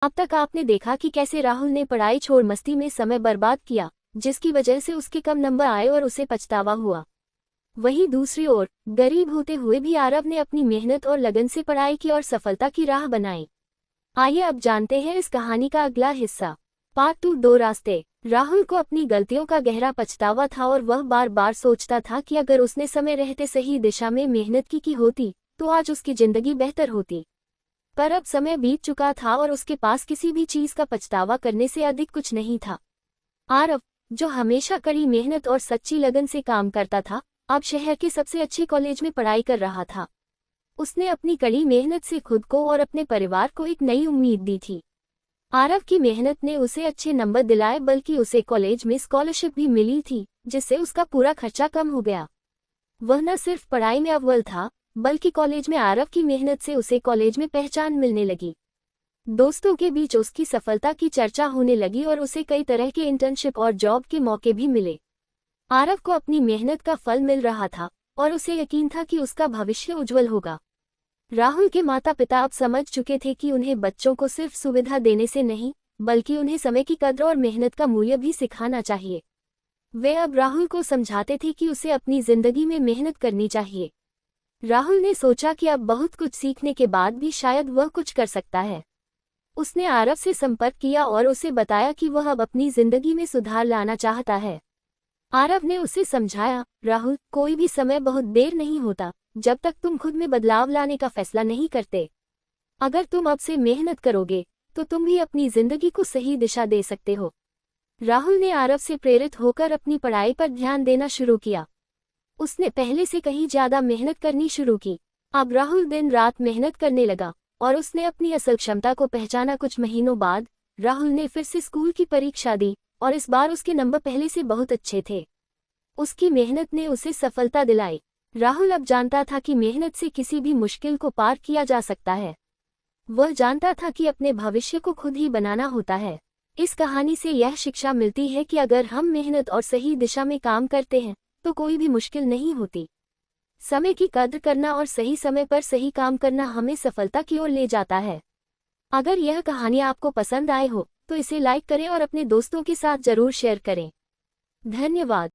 अब तक आपने देखा कि कैसे राहुल ने पढ़ाई छोड़ मस्ती में समय बर्बाद किया, जिसकी वजह से उसके कम नंबर आए और उसे पछतावा हुआ। वहीं दूसरी ओर गरीब होते हुए भी आरव ने अपनी मेहनत और लगन से पढ़ाई की और सफलता की राह बनाई। आइए अब जानते हैं इस कहानी का अगला हिस्सा। पार्ट 2, दो रास्ते। राहुल को अपनी गलतियों का गहरा पछतावा था और वह बार बार सोचता था कि अगर उसने समय रहते सही दिशा में मेहनत की होती तो आज उसकी जिंदगी बेहतर होती। पर अब समय बीत चुका था और उसके पास किसी भी चीज का पछतावा करने से अधिक कुछ नहीं था। आरव, जो हमेशा कड़ी मेहनत और सच्ची लगन से काम करता था, अब शहर के सबसे अच्छे कॉलेज में पढ़ाई कर रहा था। उसने अपनी कड़ी मेहनत से खुद को और अपने परिवार को एक नई उम्मीद दी थी। आरव की मेहनत ने उसे अच्छे नंबर दिलाए, बल्कि उसे कॉलेज में स्कॉलरशिप भी मिली थी, जिससे उसका पूरा खर्चा कम हो गया। वह न सिर्फ पढ़ाई में अव्वल था, बल्कि कॉलेज में आरव की मेहनत से उसे कॉलेज में पहचान मिलने लगी। दोस्तों के बीच उसकी सफलता की चर्चा होने लगी और उसे कई तरह के इंटर्नशिप और जॉब के मौके भी मिले। आरव को अपनी मेहनत का फल मिल रहा था और उसे यकीन था कि उसका भविष्य उज्जवल होगा। राहुल के माता पिता अब समझ चुके थे कि उन्हें बच्चों को सिर्फ सुविधा देने से नहीं, बल्कि उन्हें समय की कद्र और मेहनत का मूल्य भी सिखाना चाहिए। वे अब राहुल को समझाते थे कि उसे अपनी जिंदगी में मेहनत करनी चाहिए। राहुल ने सोचा कि अब बहुत कुछ सीखने के बाद भी शायद वह कुछ कर सकता है। उसने आरव से संपर्क किया और उसे बताया कि वह अब अपनी जिंदगी में सुधार लाना चाहता है। आरव ने उसे समझाया, राहुल, कोई भी समय बहुत देर नहीं होता जब तक तुम खुद में बदलाव लाने का फैसला नहीं करते। अगर तुम अब से मेहनत करोगे तो तुम भी अपनी जिंदगी को सही दिशा दे सकते हो। राहुल ने आरव से प्रेरित होकर अपनी पढ़ाई पर ध्यान देना शुरू किया। उसने पहले से कहीं ज्यादा मेहनत करनी शुरू की। अब राहुल दिन रात मेहनत करने लगा और उसने अपनी असल क्षमता को पहचाना। कुछ महीनों बाद राहुल ने फिर से स्कूल की परीक्षा दी और इस बार उसके नंबर पहले से बहुत अच्छे थे। उसकी मेहनत ने उसे सफलता दिलाई। राहुल अब जानता था कि मेहनत से किसी भी मुश्किल को पार किया जा सकता है। वह जानता था कि अपने भविष्य को खुद ही बनाना होता है। इस कहानी से यह शिक्षा मिलती है कि अगर हम मेहनत और सही दिशा में काम करते हैं तो कोई भी मुश्किल नहीं होती। समय की कद्र करना और सही समय पर सही काम करना हमें सफलता की ओर ले जाता है। अगर यह कहानी आपको पसंद आए हो तो इसे लाइक करें और अपने दोस्तों के साथ जरूर शेयर करें। धन्यवाद।